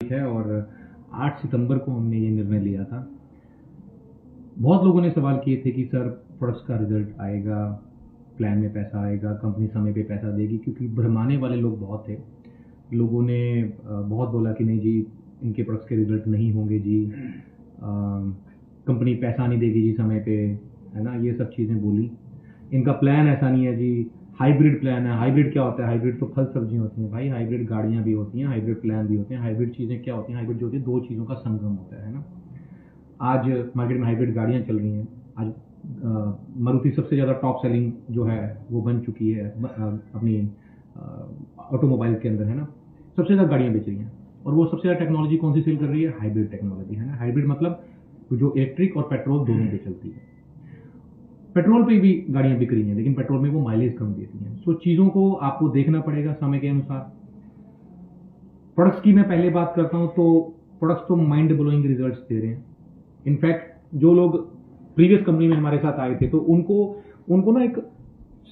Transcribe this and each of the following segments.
है और 8 सितंबर को हमने ये निर्णय लिया था। बहुत लोगों ने सवाल किए थे कि सर प्रोडक्ट्स का रिजल्ट आएगा, प्लान में पैसा आएगा, कंपनी समय पे पैसा देगी, क्योंकि भरमाने वाले लोग बहुत थे। लोगों ने बहुत बोला कि नहीं जी इनके प्रोडक्ट्स के रिजल्ट नहीं होंगे जी, कंपनी पैसा नहीं देगी जी समय पे, है ना, ये सब चीज़ें बोली। इनका प्लान ऐसा नहीं है जी, हाइब्रिड प्लान है। हाइब्रिड क्या होता है? हाइब्रिड तो फल सब्जियां होती हैं भाई, हाइब्रिड गाड़ियां भी होती हैं, हाइब्रिड प्लान भी होते हैं। हाइब्रिड चीज़ें क्या होती हैं? हाइब्रिड जो होती है दो चीज़ों का संगम होता है ना। आज मार्केट में हाइब्रिड गाड़ियां चल रही हैं। आज मारुति सबसे ज़्यादा टॉप सेलिंग जो है वो बन चुकी है अपनी ऑटोमोबाइल के अंदर, है ना। सबसे ज़्यादा गाड़ियां बेच रही हैं और वो सबसे ज़्यादा टेक्नोलॉजी कौन सी सेल कर रही है? हाइब्रिड टेक्नोलॉजी, है ना। हाइब्रिड मतलब जो इलेक्ट्रिक और पेट्रोल दोनों पे चलती है। पेट्रोल पे भी गाड़ियां बिक रही हैं लेकिन पेट्रोल में वो माइलेज कम देती हैं। सो चीज़ों को आपको देखना पड़ेगा समय के अनुसार। प्रोडक्ट्स की मैं पहले बात करता हूं तो प्रोडक्ट्स तो माइंड ब्लोइंग रिजल्ट्स दे रहे हैं। इनफैक्ट जो लोग प्रीवियस कंपनी में हमारे साथ आए थे तो उनको ना एक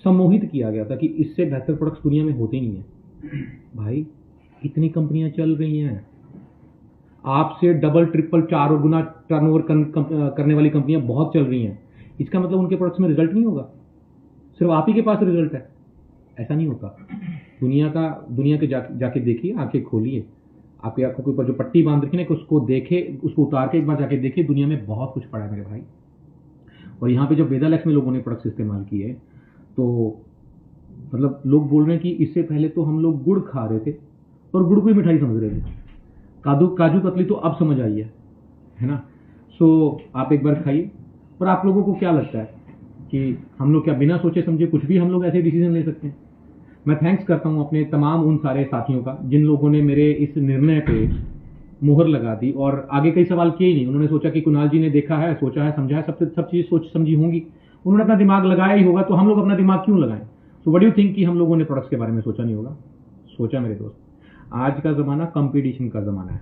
सम्मोहित किया गया था कि इससे बेहतर प्रोडक्ट्स दुनिया में होते नहीं है। भाई इतनी कंपनियां चल रही हैं, आपसे डबल ट्रिपल 4 गुना टर्नओवर करने वाली कंपनियां बहुत चल रही हैं। इसका मतलब उनके प्रोडक्ट्स में रिजल्ट नहीं होगा, सिर्फ आप ही के पास रिजल्ट है? ऐसा नहीं होता। दुनिया के जाके देखिए, आंखें खोलिए, आपकी आंखों के ऊपर जो पट्टी बांध रखी है ना, उसको देखे, उसको उतार के एक बार जाके देखिए, दुनिया में बहुत कुछ पड़ा है मेरे भाई। और यहाँ पे जब वेदालेक्स में लोगों ने प्रोडक्ट्स इस्तेमाल किए तो मतलब लोग बोल रहे हैं कि इससे पहले तो हम लोग गुड़ खा रहे थे और गुड़ को ही मिठाई समझ रहे थे, काजू कतली तो अब समझ आई है ना। सो आप एक बार खाइए। और आप लोगों को क्या लगता है कि हम लोग क्या बिना सोचे समझे कुछ भी हम लोग ऐसे डिसीजन ले सकते हैं? मैं थैंक्स करता हूं अपने तमाम उन सारे साथियों का जिन लोगों ने मेरे इस निर्णय पे मुहर लगा दी और आगे कई सवाल किए ही नहीं। उन्होंने सोचा कि कुणाल जी ने देखा है, सोचा है, समझा है, सब चीज़ सोच समझी होंगी, उन्होंने अपना दिमाग लगाया ही होगा, तो हम लोग अपना दिमाग क्यों लगाएं? So what do you think कि हम लोगों ने प्रोडक्ट्स के बारे में सोचा नहीं होगा? सोचा मेरे दोस्त। आज का ज़माना कंपटीशन का ज़माना है।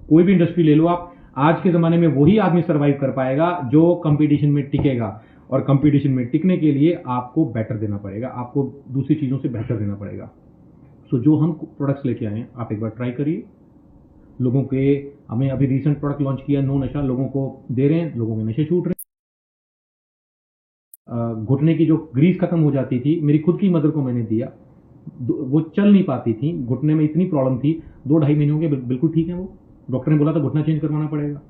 कोई भी इंडस्ट्री ले लो आप, आज के ज़माने में वही आदमी सर्वाइव कर पाएगा जो कंपटीशन में टिकेगा। और कंपटीशन में टिकने के लिए आपको बेटर देना पड़ेगा, आपको दूसरी चीज़ों से बेहतर देना पड़ेगा। सो जो हम प्रोडक्ट्स लेके आए हैं आप एक बार ट्राई करिए। लोगों के, हमें अभी रिसेंट प्रोडक्ट लॉन्च किया नो नशा, लोगों को दे रहे हैं, लोगों के नशे छूट रहे हैं। घुटने की जो ग्रीस खत्म हो जाती थी, मेरी खुद की मदर को मैंने दिया, वो चल नहीं पाती थी, घुटने में इतनी प्रॉब्लम थी, 2-2.5 महीने हो गए बिल्कुल ठीक है वो। डॉक्टर ने बोला था घुटना चेंज करवाना पड़ेगा।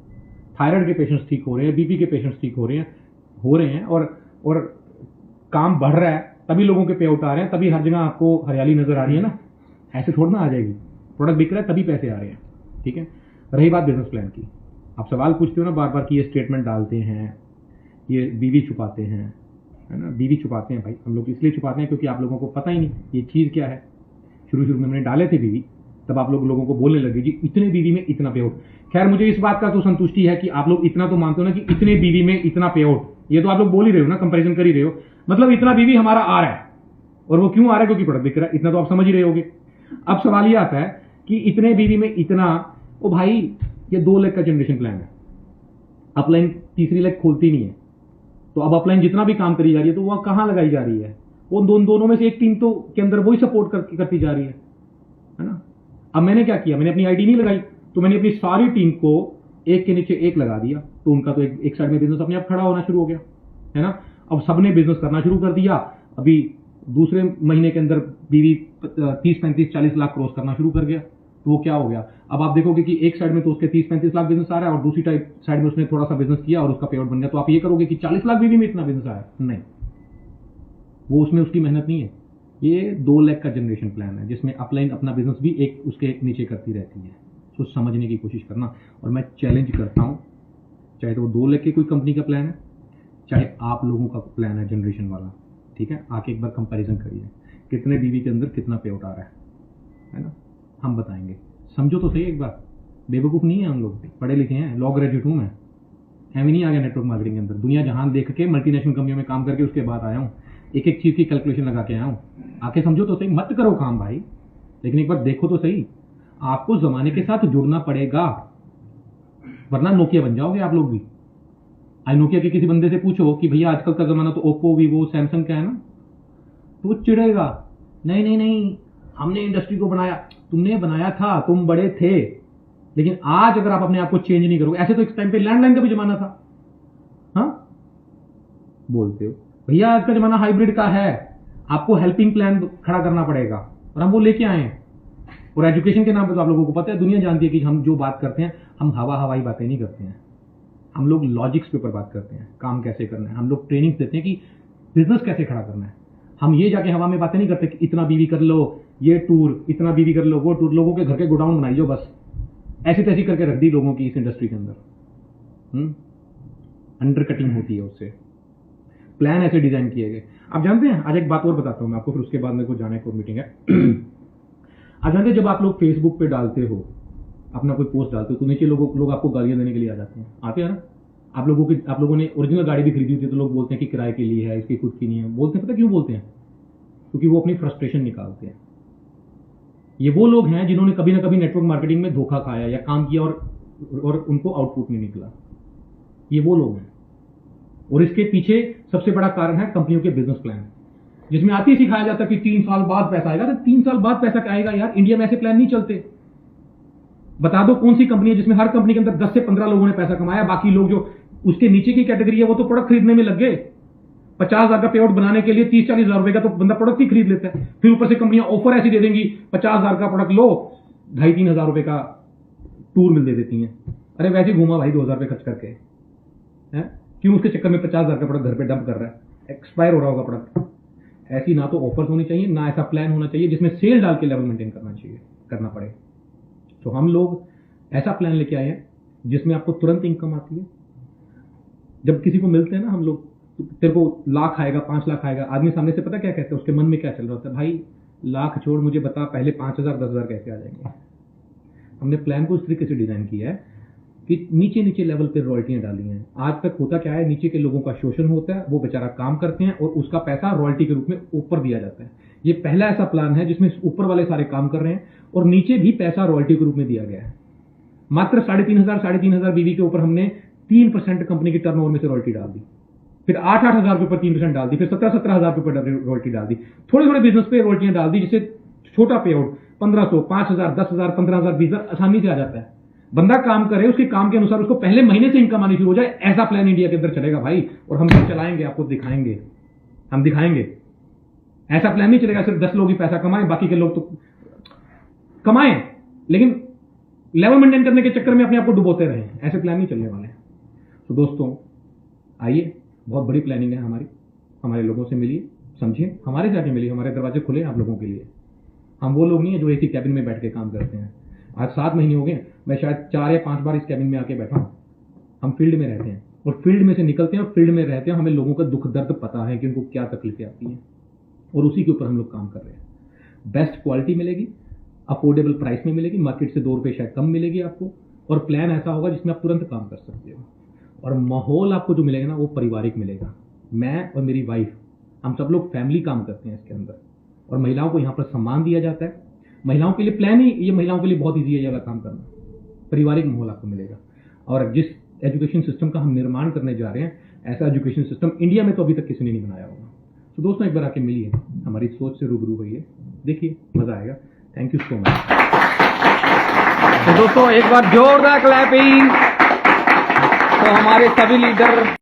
थायराइड के पेशेंट्स ठीक हो रहे हैं, बीपी के पेशेंट्स ठीक हो रहे हैं और काम बढ़ रहा है, तभी लोगों के पे आउट आ रहे हैं, तभी हर जगह आपको हरियाली नजर आ रही है ना। ऐसे थोड़ा ना आ जाएगी, प्रोडक्ट बिक रहा है तभी पैसे आ रहे हैं, ठीक है। रही बात बिजनेस प्लान की, आप सवाल पूछते हो ना बार बार कि ये स्टेटमेंट डालते हैं, ये बीवी छुपाते हैं, है ना। बीवी छुपाते हैं भाई, हम लोग इसलिए छुपाते हैं क्योंकि आप लोगों को पता ही नहीं ये चीज़ क्या है। शुरू में मैंने डाले थे बीवी, तब आप लोगों को बोलने लगे जी इतने बीवी में इतना पे आउट। खैर मुझे इस बात का तो संतुष्टि है कि आप लोग इतना तो मानते हो ना कि इतने बीवी में इतना पे आउट, ये तो आप लोग बोल ही रहे हो ना, कंपैरिजन कर ही रहे हो, मतलब इतना बीवी हमारा आ रहा है। और वो क्यों आ रहा है? क्योंकि प्रोडक्ट बिक रहा है, इतना तो आप समझ ही रहे होगे। अब सवाल ये आता है कि इतने बीवी में इतना, ओ भाई ये 2 लाख का जनरेशन प्लान है, अपलाइन तीसरी लाख खोलती नहीं है, तो अब अपलाइन जितना भी काम करी जा रही है तो वह कहां लगाई जा रही है? वो दोनों में से एक टीम तो के अंदर वही सपोर्ट करती जा रही है ना। अब मैंने क्या किया, मैंने अपनी आईडी नहीं लगाई, तो मैंने अपनी सारी टीम को एक के नीचे एक लगा दिया, तो उनका तो एक साइड में बिजनेस अपने आप खड़ा होना शुरू हो गया, है ना। अब सबने बिजनेस करना शुरू कर दिया। अभी दूसरे महीने के अंदर बीवी 30-35-40 लाख क्रॉस करना शुरू कर गया, तो वो क्या हो गया? अब आप देखोगे कि एक साइड में तो उसके 30-35 लाख बिजनेस आ रहा है और दूसरी साइड में उसने थोड़ा सा बिजनेस किया और उसका पे आउट बन गया, तो आप ये करोगे कि 40 लाख बीवी में इतना बिजनेस आया? नहीं, वो उसमें उसकी मेहनत नहीं है। ये 2 लाख का जनरेशन प्लान है जिसमें अपलाइन अपना बिजनेस भी एक उसके नीचे करती रहती है। तो समझने की कोशिश करना। और मैं चैलेंज करता हूं, चाहे तो वो 2 लाख की कोई कंपनी का प्लान है, चाहे आप लोगों का प्लान है जनरेशन वाला, ठीक है, आके एक बार कंपैरिजन करिए कितने बीवी के अंदर कितना पे आउट आ रहा है ना। हम बताएंगे, समझो तो सही एक बार। बेवकूफ नहीं है हम लोग, पढ़े लिखे हैं, लॉ ग्रेजुएट हूं मैं, एम नहीं आ गया नेटवर्क मार्केटिंग के अंदर, दुनिया जहान देख के मल्टीनेशनल कंपनियों में काम करके उसके बाद आया हूं, एक एक चीज की कैलकुलेशन लगा के आया हूं। आके समझो तो सही, मत करो काम भाई, लेकिन एक बार देखो तो सही। आपको जमाने के साथ जुड़ना पड़ेगा, वरना नोकिया बन जाओगे आप लोग भी। आज नोकिया के किसी बंदे से पूछो कि भैया आजकल का जमाना तो ओप्पो, वीवो, सैमसंग का है ना, तो वो चिढ़ेगा, नहीं नहीं नहीं हमने इंडस्ट्री को बनाया। तुमने बनाया था, तुम बड़े थे, लेकिन आज अगर आप अपने आप को चेंज नहीं करोगे, ऐसे तो इस टाइम पे लैंडलाइन का भी जमाना था, हाँ बोलते हो भैया आज का जमाना हाइब्रिड का है, आपको हेल्पिंग प्लान खड़ा करना पड़ेगा, और हम वो लेके आए हैं। और एजुकेशन के नाम पर तो आप लोगों को पता है, दुनिया जानती है कि हम जो बात करते हैं, हम हवाई बातें नहीं करते हैं, हम लोग लॉजिक्स के ऊपर बात करते हैं, काम कैसे करना है, हम लोग ट्रेनिंग देते हैं कि बिजनेस कैसे खड़ा करना है। हम ये जाके हवा में बातें नहीं करते कि इतना बीवी कर लो, ये टूर, इतना बीवी कर लो, वो टूर, लोगों के घर के गोडाउन बनाइयो बस, ऐसी तैसी करके रख दी लोगों की इस इंडस्ट्री के अंदर। अंडर कटिंग होती है उससे, प्लान ऐसे डिजाइन किए गए। आप जानते हैं, आज एक बात और बताता हूं मैं आपको, फिर उसके बाद मेरे को जाने को मीटिंग है। आप जानते हैं, जब आप लोग फेसबुक पे डालते हो, अपना कोई पोस्ट डालते हो, तो नीचे लोग आपको गालियां देने के लिए आ जाते हैं, आते हैं ना। आप लोगों ने ओरिजिनल गाड़ी भी खरीदी होती है, तो लोग बोलते हैं कि किराए के लिए है, इसकी खुद की नहीं है। बोलते हैं, पता क्यों बोलते हैं? क्योंकि वो अपनी फ्रस्ट्रेशन निकालते हैं। ये वो लोग हैं जिन्होंने कभी ना कभी नेटवर्क मार्केटिंग में धोखा खाया या काम किया और उनको आउटपुट नहीं निकला। ये वो लोग हैं, और इसके पीछे सबसे बड़ा कारण है कंपनियों के बिजनेस प्लान, जिसमें आते ही सिखाया जाता है कि 3 साल बाद पैसा आएगा। तो 3 साल बाद पैसा क्या आएगा यार? इंडिया में ऐसे प्लान नहीं चलते। बता दो कौन सी कंपनी है जिसमें हर कंपनी के अंदर 10 से 15 लोगों ने पैसा कमाया, बाकी लोग जो उसके नीचे की कैटेगरी है वो तो प्रोडक्ट खरीदने में लग गए। 50,000 का पे आउट बनाने के लिए 30-40 हजार रुपए का तो बंदा प्रोडक्ट ही खरीद लेता है। फिर ऊपर से कंपनियां ऑफर ऐसी दे देंगी, 50,000 का प्रोडक्ट लो, 2,500-3 हजार रुपए का टूर मिल दे देती हैं। अरे वैसे घूमा भाई 2,000 रुपए खर्च करके, है क्यों उसके चक्कर में 50,000 का प्रोडक्ट घर पे डंप कर रहा है, एक्सपायर हो रहा होगा प्रोडक्ट। ऐसी ना तो ऑफर्स होनी चाहिए, ना ऐसा प्लान होना चाहिए जिसमें सेल डाल के लेवल मेंटेन करना पड़े। तो हम लोग ऐसा प्लान लेके आए हैं जिसमें आपको तुरंत इनकम आती है। जब किसी को मिलते हैं ना हम लोग, तेरे को लाख आएगा, 5 लाख आएगा, आदमी सामने से पता क्या कहता है, उसके मन में क्या चल रहा होता है, भाई लाख छोड़, मुझे बता पहले 5,000 10,000 कैसे आ जाएंगे। हमने प्लान को इस तरीके से डिजाइन किया है कि नीचे लेवल पे रॉयल्टियां डाली हैं। आज तक होता क्या है, नीचे के लोगों का शोषण होता है, वो बेचारा काम करते हैं और उसका पैसा रॉयल्टी के रूप में ऊपर दिया जाता है। ये पहला ऐसा प्लान है जिसमें ऊपर वाले सारे काम कर रहे हैं और नीचे भी पैसा रॉयल्टी के रूप में दिया गया है। मात्र 3,500 बीवी के ऊपर हमने 3% कंपनी की टर्नओवर में से रॉयल्टी डाल दी, फिर 8-8 हजार के ऊपर 3% डाल दी, फिर 17-17 हजार के ऊपर रॉयल्टी डाल दी, थोड़े बिजनेस पे रॉयल्टियां डाल दी, जिससे छोटा पे आउट 1,500, 5,000, 10,000, 15,000, 20,000 आसानी से आ जाता है। बंदा काम करे, उसके काम के अनुसार उसको पहले महीने से इनकम आनी शुरू हो जाए। ऐसा प्लान इंडिया के अंदर चलेगा भाई, और हम चलाएंगे, आपको दिखाएंगे, हम दिखाएंगे। ऐसा प्लान नहीं चलेगा सिर्फ 10 लोग ही पैसा कमाएं, बाकी के लोग तो कमाएं लेकिन लेवल मेंटेन करने के चक्कर में अपने आप को डुबोते रहें। ऐसे प्लान नहीं चलने वाले। तो दोस्तों आइए, बहुत बड़ी प्लानिंग है हमारी, हमारे लोगों से मिलिए, समझिए, हमारे जाके मिलिए, हमारे दरवाजे खुले हैं आप लोगों के लिए। हम वो लोग नहीं है जो एक ही कैबिन में बैठ के काम करते हैं। आज 7 महीने हो गए, मैं शायद 4 या 5 बार इस कैबिन में आके बैठा हूं। हम फील्ड में रहते हैं और फील्ड में से निकलते हैं और फील्ड में रहते हैं, हमें लोगों का दुख दर्द पता है कि उनको क्या तकलीफें आती हैं, और उसी के ऊपर हम लोग काम कर रहे हैं। बेस्ट क्वालिटी मिलेगी, अफोर्डेबल प्राइस में मिलेगी, मार्केट से 2 रुपए शायद कम मिलेगी आपको, और प्लान ऐसा होगा जिसमें आप तुरंत काम कर सकते हो। और माहौल आपको जो मिलेगा ना, वो पारिवारिक मिलेगा। मैं और मेरी वाइफ, हम सब लोग फैमिली काम करते हैं इसके अंदर, और महिलाओं को यहाँ पर सम्मान दिया जाता है। महिलाओं के लिए प्लान ही, ये महिलाओं के लिए बहुत ईजी है ये वाला काम करना। पारिवारिक माहौल आपको मिलेगा। और जिस एजुकेशन सिस्टम का हम निर्माण करने जा रहे हैं, ऐसा एजुकेशन सिस्टम इंडिया में तो अभी तक किसी ने नहीं बनाया होगा। तो दोस्तों एक बार आके मिलिए, हमारी सोच से रूबरू होइए, देखिए मजा आएगा। Thank you so much. तो दोस्तों एक बार जोरदार क्लैपिंग तो हमारे सभी लीडर